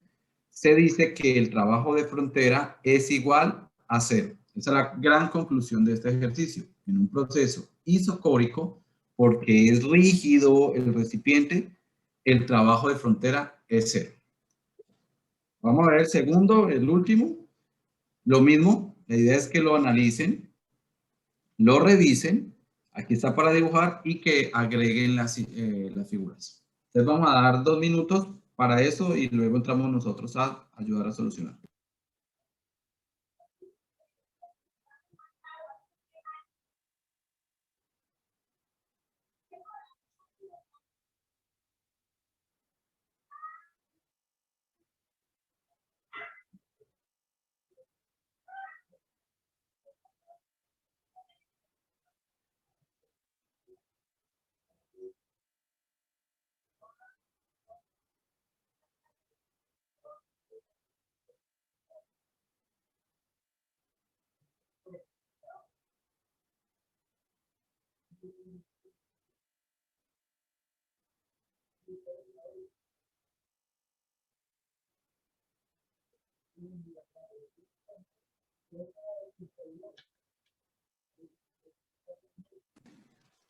se dice que el trabajo de frontera es igual a 0. Esa es la gran conclusión de este ejercicio. En un proceso isocórico, porque es rígido el recipiente, el trabajo de frontera es 0. Vamos a ver el segundo, el último. Lo mismo, la idea es que lo analicen. lo revisen, aquí está para dibujar y que agreguen las figuras. Entonces vamos a dar 2 minutos para eso y luego entramos nosotros a ayudar a solucionar.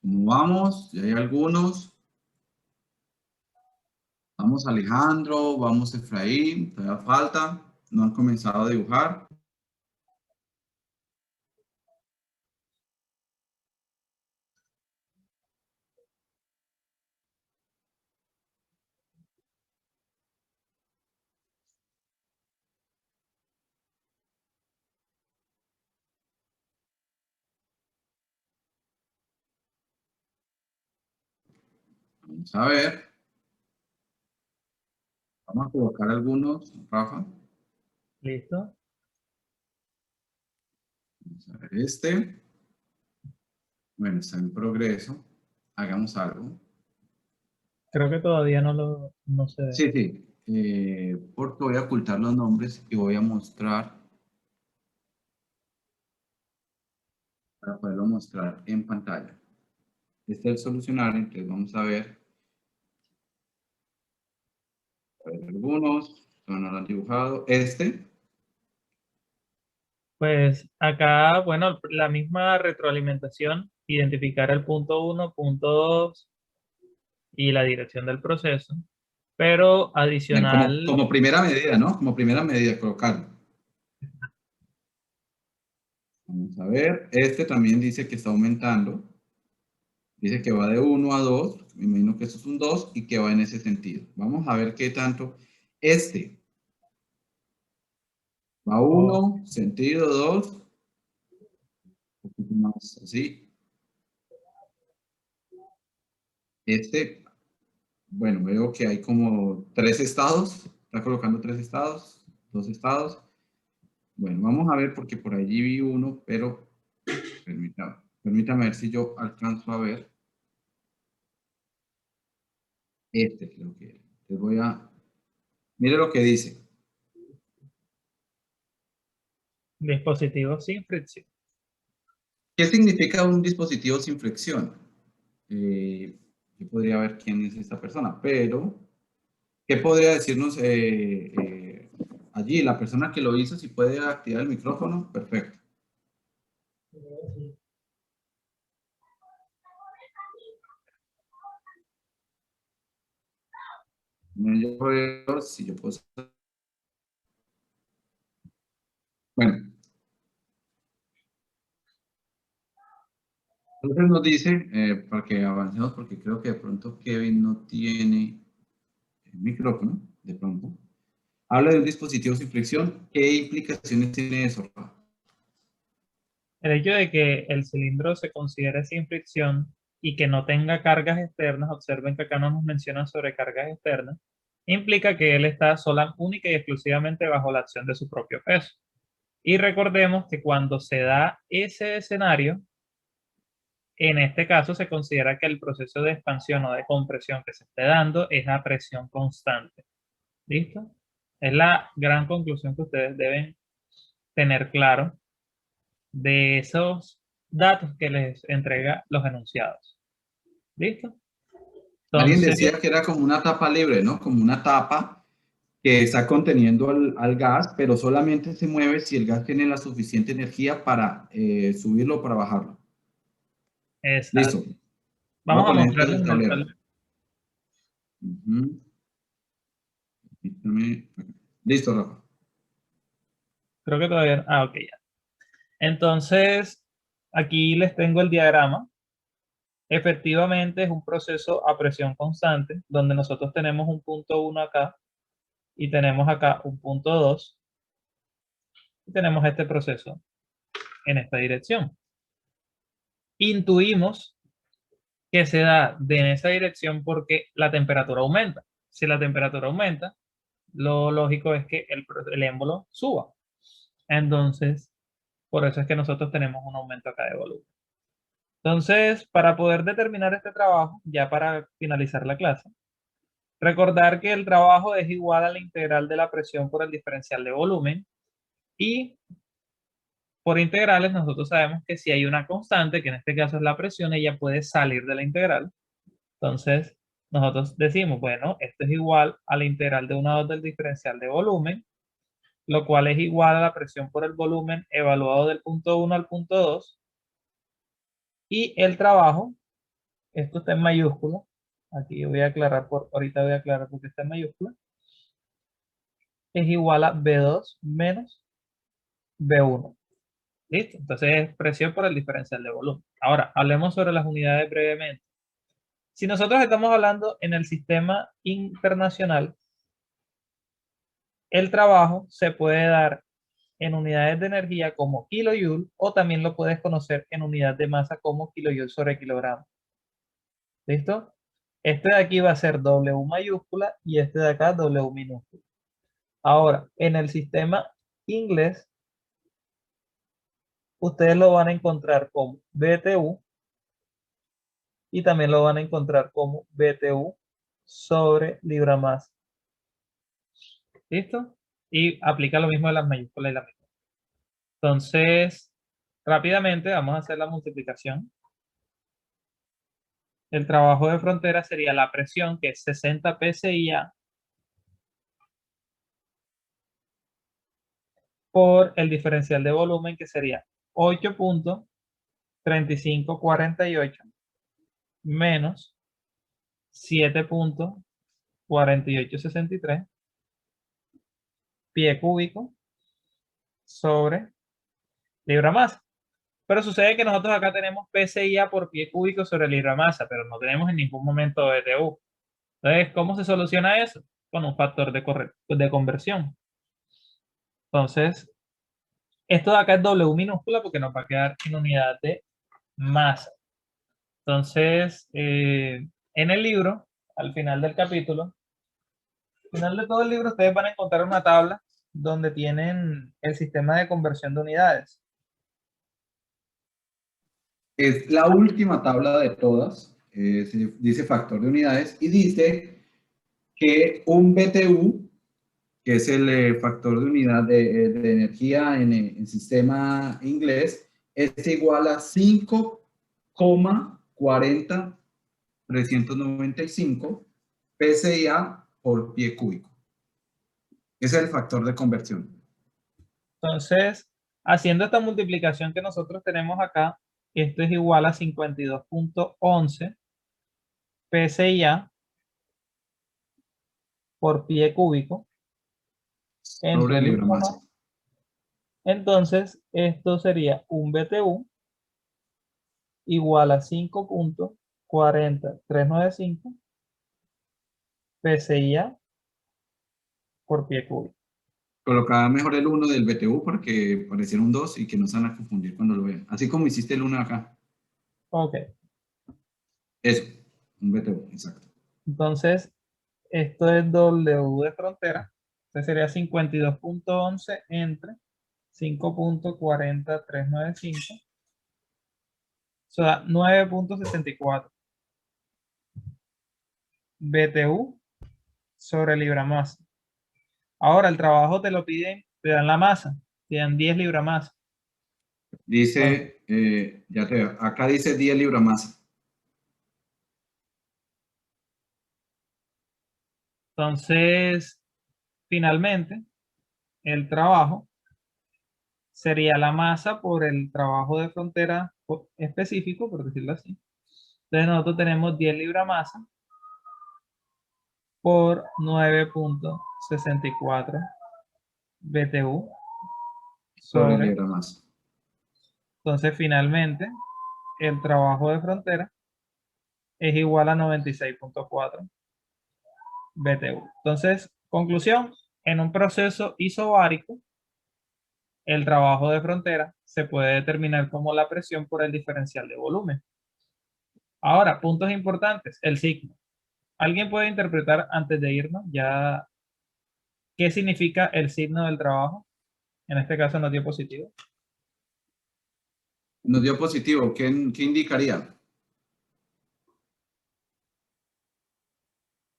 ¿Cómo vamos? Ya hay algunos. Vamos Alejandro, vamos Efraín, todavía falta. No han comenzado a dibujar. Vamos a ver. Vamos a colocar algunos, Rafa. ¿Listo? Vamos a ver este. Bueno, está en progreso. Hagamos algo. Creo que todavía no se ve. Sí, sí. Porque voy a ocultar los nombres y voy a mostrar para poderlo mostrar en pantalla. Este es el solucionario, entonces vamos a ver algunos, no lo han dibujado. Este, Pues acá, bueno, la misma retroalimentación, identificar el punto 1, punto 2 y la dirección del proceso, pero bueno, adicional, como primera medida, ¿no? Como primera medida, colocarlo. Vamos a ver, este también dice que está aumentando. Dice que va de 1 a 2, me imagino que eso es un 2 y que va en ese sentido. Vamos a ver qué tanto. Este va 1, sentido 2, un poquito más así. Este, bueno, veo que hay como 3 estados. Está colocando 3 estados, 2 estados. Bueno, vamos a ver porque por allí vi uno, pero permítame ver si yo alcanzo a ver. Este creo que era. Les voy a... Mire lo que dice. dispositivo sin fricción. ¿Qué significa un dispositivo sin fricción? Yo podría ver quién es esta persona, pero ¿qué podría decirnos allí? La persona que lo hizo, si puede activar el micrófono, perfecto. Yo puedo, si yo puedo. Bueno, entonces nos dice, para que avancemos, porque creo que de pronto Kevin no tiene el micrófono, de pronto. Habla de un dispositivo sin fricción. ¿Qué implicaciones tiene eso, Rafa? El hecho de que el cilindro se considere sin fricción y que no tenga cargas externas, observen que acá no nos mencionan sobre cargas externas, implica que él está sola, única y exclusivamente bajo la acción de su propio peso. Y recordemos que cuando se da ese escenario, en este caso se considera que el proceso de expansión o de compresión que se esté dando es a presión constante. ¿Listo? Es la gran conclusión que ustedes deben tener claro de esos datos que les entrega los enunciados. ¿Listo? Alguien Entonces, decía que era como una tapa libre, ¿no? Como una tapa que está conteniendo al gas, pero solamente se mueve si el gas tiene la suficiente energía para subirlo o para bajarlo. exacto. Listo. Voy a Vamos a poner mostrarles entonces el en el tablero. tablero. Permítame. Listo, Rafa. Creo que todavía. Ah, ok, ya. Entonces, Aquí les tengo el diagrama. Efectivamente es un proceso a presión constante, donde nosotros tenemos un punto 1 acá y tenemos acá un punto 2 y tenemos este proceso en esta dirección. Intuimos que se da en esa dirección porque la temperatura aumenta. Si la temperatura aumenta, lo lógico es que el émbolo suba. Entonces, por eso es que nosotros tenemos un aumento acá de volumen. Entonces, para poder determinar este trabajo, ya para finalizar la clase, recordar que el trabajo es igual a la integral de la presión por el diferencial de volumen, y por integrales nosotros sabemos que si hay una constante, que en este caso es la presión, ella puede salir de la integral. Entonces, nosotros decimos, bueno, esto es igual a la integral de 1 a 2 del diferencial de volumen, lo cual es igual a la presión por el volumen evaluado del punto 1 al punto 2. Y el trabajo, esto está en mayúscula. Aquí voy a aclarar, ahorita voy a aclarar por qué está en mayúscula. Es igual a B2 menos B1. ¿Listo? Entonces es presión por el diferencial de volumen. Ahora, hablemos sobre las unidades brevemente. Si nosotros estamos hablando en el sistema internacional, el trabajo se puede dar en unidades de energía como kilojoule, o también lo puedes conocer en unidad de masa como kilojoule sobre kilogramo. ¿Listo? Este de aquí va a ser W mayúscula y este de acá W minúscula. Ahora, en el sistema inglés, ustedes lo van a encontrar como BTU y también lo van a encontrar como BTU sobre libra masa. ¿Listo? Y aplica lo mismo de las mayúsculas y la minúscula. Entonces, rápidamente vamos a hacer la multiplicación. El trabajo de frontera sería la presión, que es 60 psi/A, por el diferencial de volumen, que sería 8.3548 menos 7.4863 pie cúbico sobre libra masa. Pero sucede que nosotros acá tenemos PSI/A por pie cúbico sobre libra masa, pero no tenemos en ningún momento BTU. Entonces, ¿cómo se soluciona eso? Con un factor de conversión. Entonces, esto de acá es W minúscula porque nos va a quedar en unidad de masa. Entonces, en el libro, al final del capítulo, al final de todo el libro, ustedes van a encontrar una tabla donde tienen el sistema de conversión de unidades. Es la última tabla de todas, dice factor de unidades y dice que un BTU, que es el factor de unidad de energía en sistema inglés, es igual a 5,40395 PSI/A por pie cúbico. Ese es el factor de conversión. Entonces, haciendo esta multiplicación que nosotros tenemos acá, esto es igual a 52.11 PSI/A por pie cúbico Sobre libra masa. Entonces, esto sería un BTU igual a 5.40395 PSI/A por pie cúbico. Colocaba mejor el 1 del BTU porque pareciera un 2 y que no se van a confundir cuando lo vean. Así como hiciste el 1 acá. Ok. Eso, un BTU, exacto. Entonces, esto es W de frontera. Entonces sería 52.11 entre 5.40395. Eso da 9.64 BTU sobre libra masa. Ahora el trabajo te lo piden, te dan la masa, te dan 10 libra masa. Dice, acá dice 10 libra masa. Entonces, finalmente, el trabajo sería la masa por el trabajo de frontera específico, por decirlo así. Entonces nosotros tenemos 10 libra masa por 9.64 BTU Sobre sobre libra masa. Entonces, finalmente, el trabajo de frontera es igual a 96.4 BTU. Entonces, conclusión, en un proceso isobárico, el trabajo de frontera se puede determinar como la presión por el diferencial de volumen. Ahora, puntos importantes, el signo. ¿Alguien puede interpretar antes de irnos ya qué significa el signo del trabajo? En este caso nos dio positivo. Nos dio positivo. ¿Qué indicaría?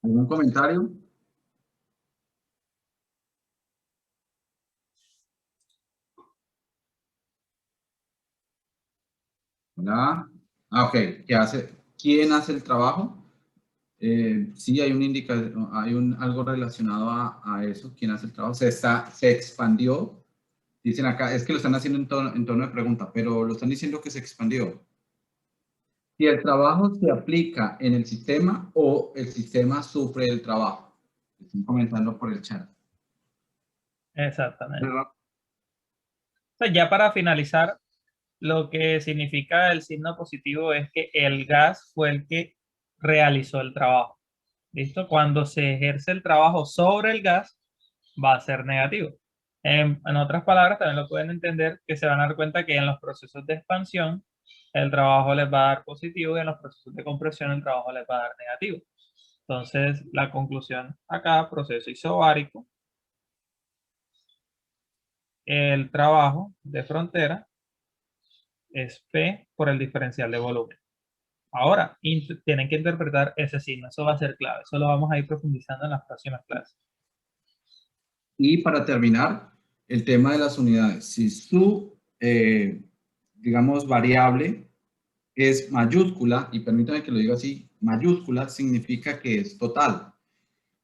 ¿Algún comentario? Hola. Ah, ok. ¿Quién hace el trabajo? Sí, hay algo relacionado a eso. ¿Quién hace el trabajo? Se expandió. Dicen acá, es que lo están haciendo en tono de pregunta, pero lo están diciendo que se expandió. Si el trabajo se aplica en el sistema o el sistema sufre el trabajo. Están comentando por el chat. Exactamente. Entonces, ya para finalizar, lo que significa el signo positivo es que el gas fue el que realizó el trabajo. ¿Listo? Cuando se ejerce el trabajo sobre el gas, va a ser negativo. En otras palabras, también lo pueden entender que se van a dar cuenta que en los procesos de expansión, el trabajo les va a dar positivo y en los procesos de compresión, el trabajo les va a dar negativo. Entonces, la conclusión acá, proceso isobárico, el trabajo de frontera es P por el diferencial de volumen. Ahora, tienen que interpretar ese signo, eso va a ser clave, eso lo vamos a ir profundizando en las próximas clases. Y para terminar, el tema de las unidades. Si su, digamos, variable es mayúscula, y permítame que lo diga así, mayúscula significa que es total.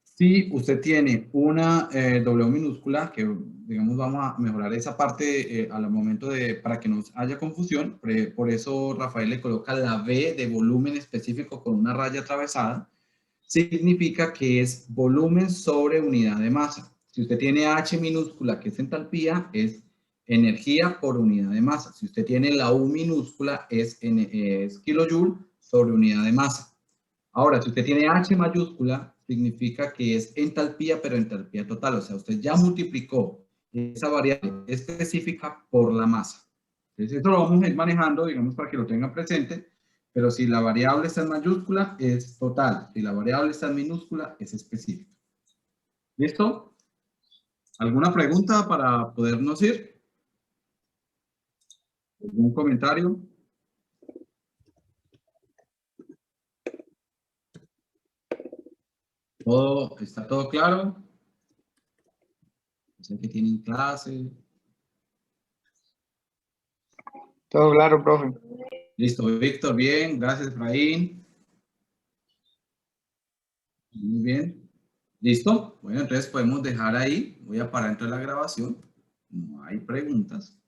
Si usted tiene una W minúscula, que digamos vamos a mejorar esa parte al momento para que no haya confusión, por eso Rafael le coloca la V de volumen específico con una raya atravesada, significa que es volumen sobre unidad de masa. Si usted tiene H minúscula, que es entalpía, es energía por unidad de masa. Si usted tiene la U minúscula, es kilojoule sobre unidad de masa. Ahora, si usted tiene H mayúscula, significa que es entalpía, pero entalpía total. O sea, usted ya multiplicó esa variable específica por la masa. Entonces, esto lo vamos a ir manejando, digamos, para que lo tengan presente. Pero si la variable está en mayúscula, es total. Si la variable está en minúscula, es específica. ¿Listo? ¿Alguna pregunta para podernos ir? ¿Algún comentario? ¿Está todo claro? Sé que tienen clase. Todo claro, profe. Listo, Víctor, bien. Gracias, Efraín. Muy bien. ¿Listo? Bueno, entonces podemos dejar ahí. Voy a parar entonces la grabación. No hay preguntas.